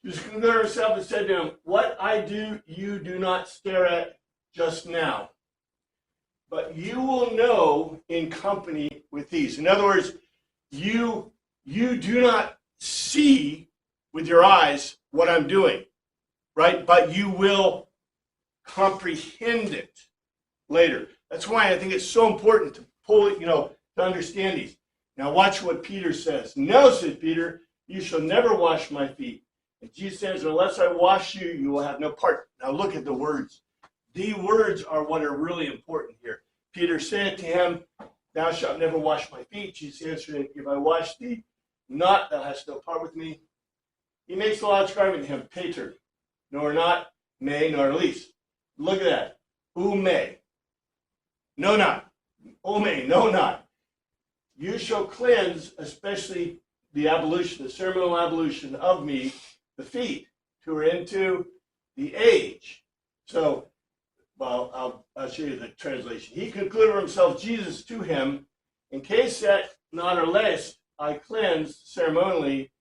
Speaker 1: Jesus concluded himself and said to him, what I do, you do not stare at just now, but you will know in company with these. In other words, you do not see with your eyes what I'm doing, right? But you will comprehend it later. That's why I think it's so important to pull it, to understand these. Now watch what Peter says. No, said Peter, you shall never wash my feet. And Jesus says, unless I wash you, you will have no part. Now look at the words. The words are what are really important here. Peter said to him, thou shalt never wash my feet. Jesus answered, if I wash thee not, thou hast no part with me. He makes a large argument to him, Peter, nor not, may, nor least. Look at that. Who may? No, not. O may, no, not. You shall cleanse, especially the ablution, the ceremonial ablution of me, the feet, who are into the age. So, well, I'll show you the translation. He concluded himself, Jesus, to him, in case that not or less I cleanse ceremonially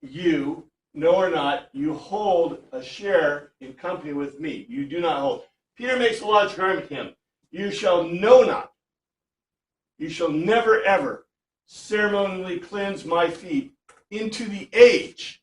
Speaker 1: you, know or not, you hold a share in company with me. You do not hold. Peter makes a logical argument to him. You shall know not. You shall never, ever ceremonially cleanse my feet into the age.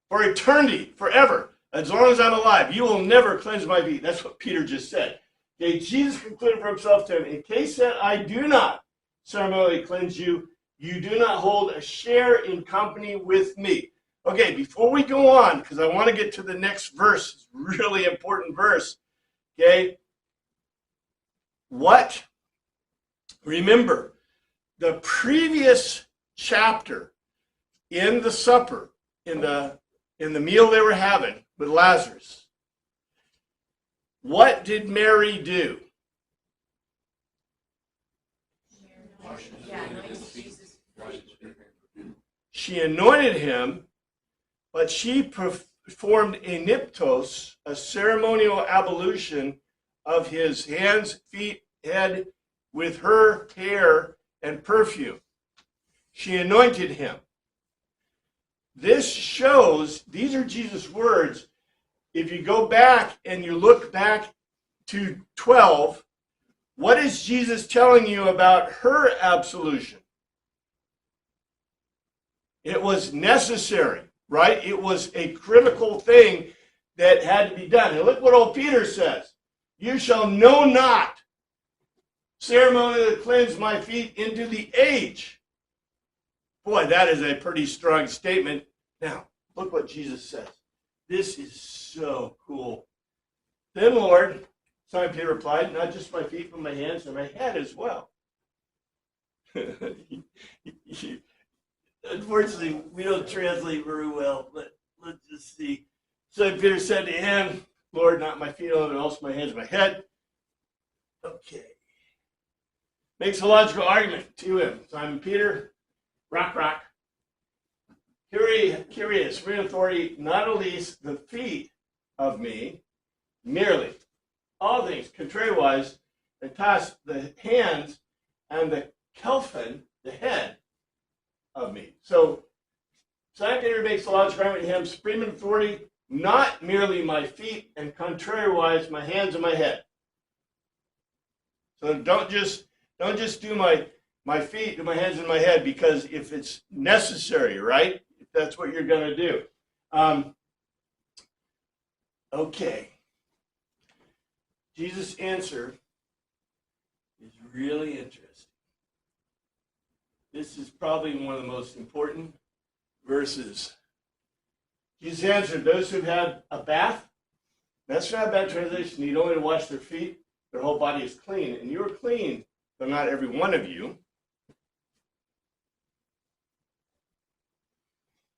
Speaker 1: For eternity, forever. As long as I'm alive, you will never cleanse my feet. That's what Peter just said. Okay, Jesus concluded for himself to him, in case that I do not ceremonially cleanse you, you do not hold a share in company with me. Okay, before we go on, because I want to get to the next verse, it's a really important verse, okay? What? Remember, the previous chapter in the supper, in the meal they were having with Lazarus, what did Mary do? She anointed him, but she performed a niptos, a ceremonial ablution of his hands, feet, head, with her hair and perfume. She anointed him. This shows, these are Jesus' words. If you go back and you look back to 12, what is Jesus telling you about her absolution? It was necessary, right? It was a critical thing that had to be done. And look what old Peter says. You shall know not ceremonially cleanse my feet into the age. Boy, that is a pretty strong statement. Now, look what Jesus says. This is so cool. Then, Lord, Simon Peter replied, not just my feet, but my hands and my head as well. Unfortunately, we don't translate very well, but let's just see. Simon Peter said to him, Lord, not my feet only, but also my hands and my head. Okay. Makes a logical argument to him. Simon Peter, rock. Curious, real authority, not at least the feet of me, merely. All things, contrariwise, and toss the hands and the kelphin, the head of me. So, Simon Peter makes a logical argument to him, supreme authority, not merely my feet, and contrariwise, my hands and my head. So don't just do my feet, do my hands and my head, because if it's necessary, right? If that's what you're going to do. Okay. Jesus' answer is really interesting. This is probably one of the most important verses. Jesus answered, those who've had a bath, that's not a bad translation, need only to wash their feet, their whole body is clean. And you are clean, but not every one of you.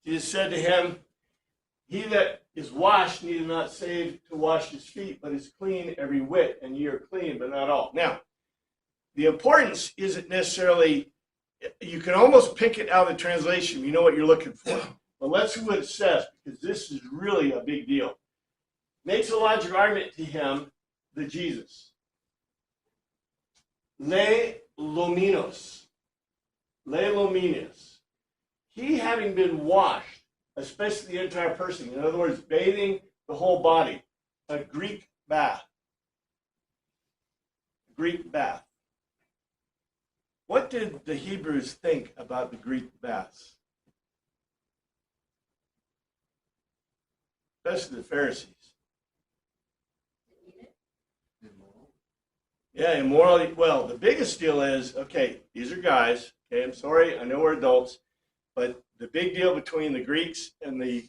Speaker 1: Jesus said to him, he that is washed needeth not save to wash his feet, but is clean every whit, and ye are clean, but not all. Now, the importance isn't necessarily, you can almost pick it out of the translation, you know what you're looking for. But let's see what it says, because this is really a big deal. Makes a logical argument to him, the Jesus. Le luminos. He having been washed especially the entire person. In other words, bathing the whole body. A Greek bath. Greek bath. What did the Hebrews think about the Greek baths? Especially the Pharisees. Yeah, immoral. Well, the biggest deal is, okay, these are guys. Okay, I'm sorry, I know we're adults, but the big deal between the Greeks and the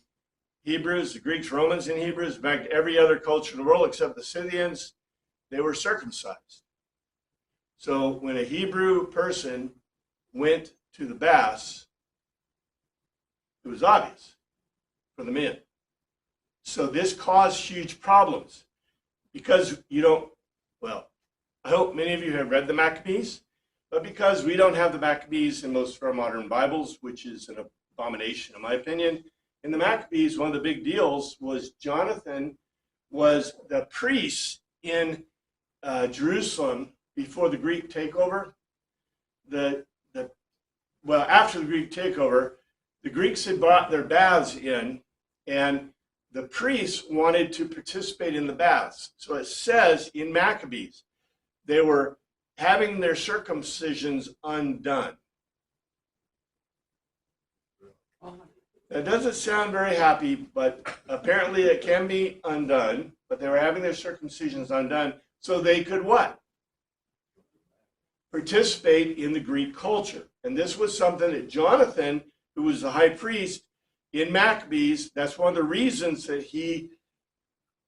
Speaker 1: Hebrews, the Greeks, Romans, and Hebrews, back to every other culture in the world except the Scythians, they were circumcised. So when a Hebrew person went to the baths, it was obvious for the men. So this caused huge problems because you don't, well, I hope many of you have read the Maccabees, but because we don't have the Maccabees in most of our modern Bibles, which is an abomination in my opinion, in the Maccabees, one of the big deals was Jonathan was the priest in Jerusalem before the Greek takeover. Well, after the Greek takeover, the Greeks had brought their baths in, and the priests wanted to participate in the baths. So it says in Maccabees, they were having their circumcisions undone. That doesn't sound very happy, but apparently it can be undone. But they were having their circumcisions undone so they could what? Participate in the Greek culture. And this was something that Jonathan, who was the high priest in Maccabees, that's one of the reasons that he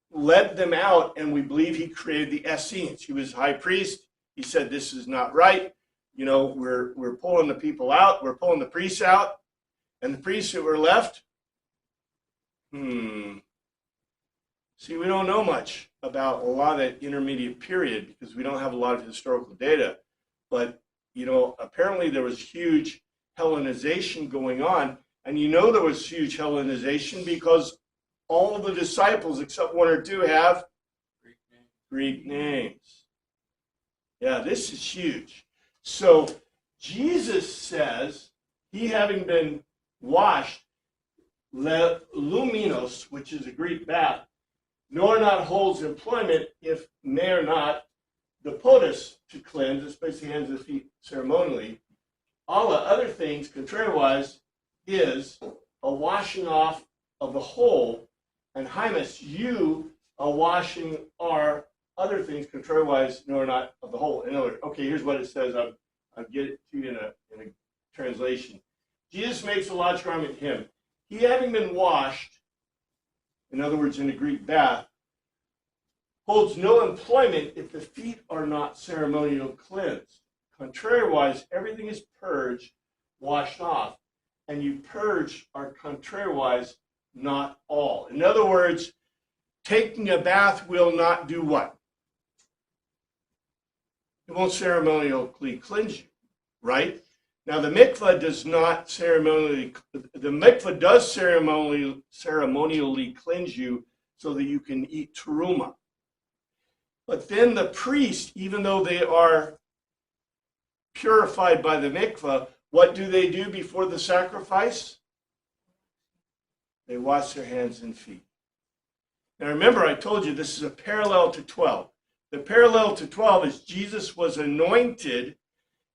Speaker 1: led them out, and we believe he created the Essenes. He was high priest. He said, this is not right. You know, we're pulling the people out. We're pulling the priests out. And the priests that were left, see, we don't know much about a lot of that intermediate period because we don't have a lot of historical data. But, you know, apparently there was huge Hellenization going on. And you know there was huge Hellenization because all the disciples, except one or two, have Greek names. Yeah, this is huge. So Jesus says, he having been washed, luminos, which is a Greek bath, nor not holds employment if may not the potus to cleanse, especially hands and feet ceremonially. All the other things, contrariwise, is a washing off of the whole, and hymus, you a washing are other things, contrariwise, nor not of the whole. In other words, okay, here's what it says. I'll get it to you in a translation. Jesus makes a logical argument to him. He having been washed, in other words, in a Greek bath, holds no employment if the feet are not ceremonially cleansed. Contrariwise, everything is purged, washed off, and you purge are contrariwise not all. In other words, taking a bath will not do what? It won't ceremonially cleanse you, right? Now the mikvah does not ceremonially, the mikvah does ceremonially cleanse you so that you can eat teruma. But then the priest, even though they are purified by the mikvah, what do they do before the sacrifice? They wash their hands and feet. Now remember, I told you this is a parallel to 12. The parallel to 12 is Jesus was anointed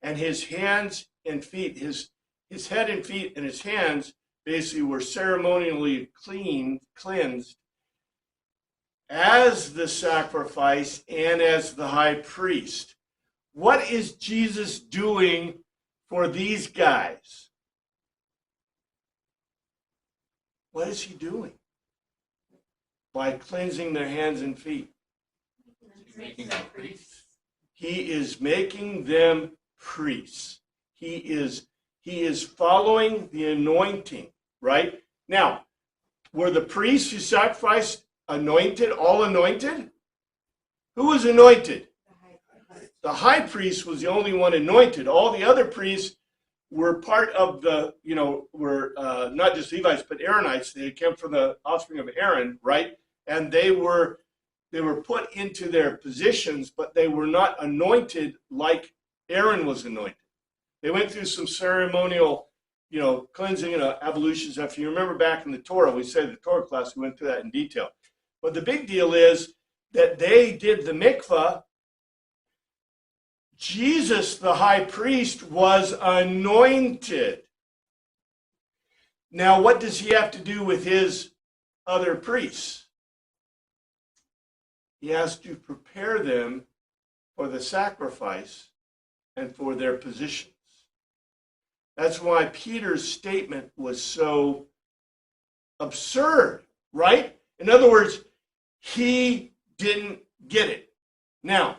Speaker 1: and his hands and feet, his head and feet and his hands basically were ceremonially cleansed as the sacrifice and as the high priest. What is Jesus doing for these guys? What is he doing? By cleansing their hands and feet. He is making them priests. He is following the anointing, right? Now, were the priests who sacrificed anointed, all anointed? Who was anointed? The high priest was the only one anointed. All the other priests were part of the, were not just Levites, but Aaronites. They came from the offspring of Aaron, right? And they were put into their positions, but they were not anointed like Aaron was anointed. They went through some ceremonial cleansing and ablution stuff. You remember back in the Torah, we said the Torah class, we went through that in detail. But the big deal is that they did the mikvah. Jesus, the high priest, was anointed. Now, what does he have to do with his other priests? He has to prepare them for the sacrifice and for their positions. That's why Peter's statement was so absurd, right? In other words, he didn't get it. Now,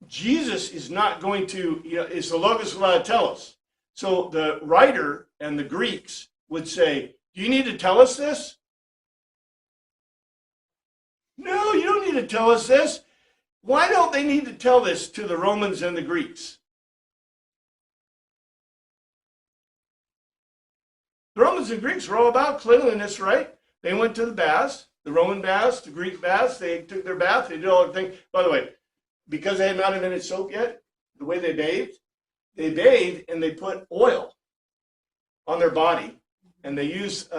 Speaker 1: Jesus is not going to, it's the Logos telos. So the writer and the Greeks would say, do you need to tell us this? No, you don't need to tell us this. Why don't they need to tell this to the Romans and the Greeks? The Romans and Greeks were all about cleanliness, right? They went to the baths, the Roman baths, the Greek baths. They took their bath. They did all the things. By the way, because they had not invented soap yet, the way they bathed and they put oil on their body, and they used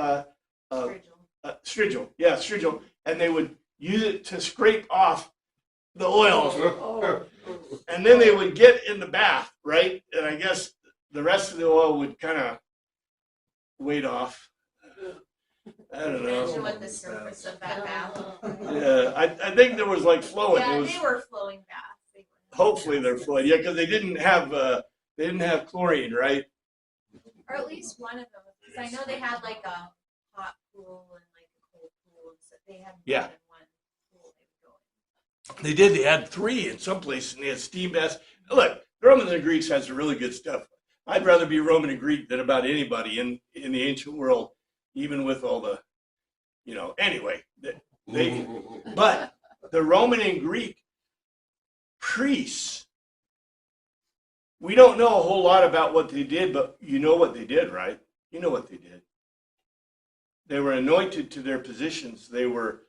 Speaker 1: strigil, and they would use it to scrape off the oil, and then they would get in the bath, right? And I guess the rest of the oil would kind of wade off. I don't
Speaker 3: Imagine
Speaker 1: know.
Speaker 3: what the surface of that bath.
Speaker 1: Yeah, I think there was like flowing.
Speaker 3: Yeah,
Speaker 1: It was,
Speaker 3: they were flowing baths.
Speaker 1: hopefully they're flowing. Yeah, because they didn't have chlorine, right?
Speaker 3: Or at least one of them, because I know they had like a hot pool and like a cold pool, so they had more than one pool they would go in.
Speaker 1: They did. They had 3 in some places, and they had steam baths. Look, the Romans and Greeks has some really good stuff. I'd rather be Roman and Greek than about anybody in the ancient world, even with all the, anyway. But the Roman and Greek priests, we don't know a whole lot about what they did, but you know what they did, right? You know what they did. They were anointed to their positions. They were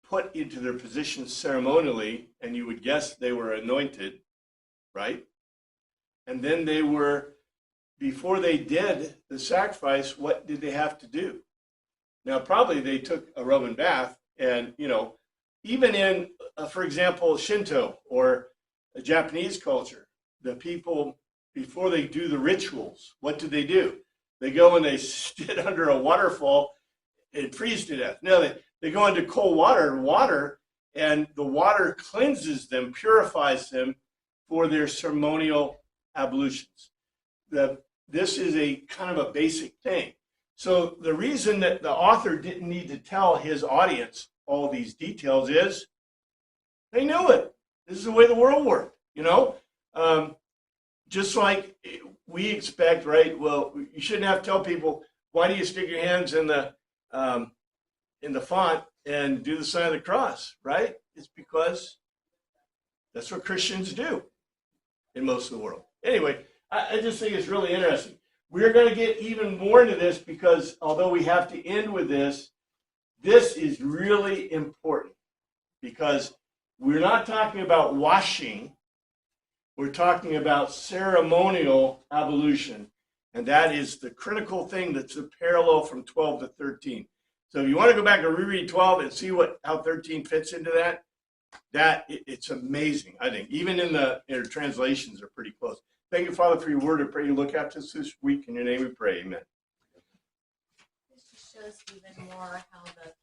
Speaker 1: put into their positions ceremonially, and you would guess they were anointed, right? And then they were, before they did the sacrifice, what did they have to do? Now, probably they took a Roman bath, and, even in, for example, Shinto or a Japanese culture, the people, before they do the rituals, what do? They go and they sit under a waterfall and freeze to death. No, they go into cold water, and the water cleanses them, purifies them for their ceremonial ablutions. This is a kind of a basic thing. So the reason that the author didn't need to tell his audience all these details is they knew it. This is the way the world worked, just like we expect, right? Well, you shouldn't have to tell people, why do you stick your hands in the font and do the sign of the cross, right? It's because that's what Christians do in most of the world. Anyway, I just think it's really interesting. We're going to get even more into this because although we have to end with this is really important because we're not talking about washing. We're talking about ceremonial ablution. And that is the critical thing that's a parallel from 12 to 13. So if you want to go back and reread 12 and see how 13 fits into that, it's amazing, I think. Even in the translations are pretty close. Thank you, Father, for your word. I pray you look after us this week. In your name we pray. Amen.
Speaker 3: This just shows even more how the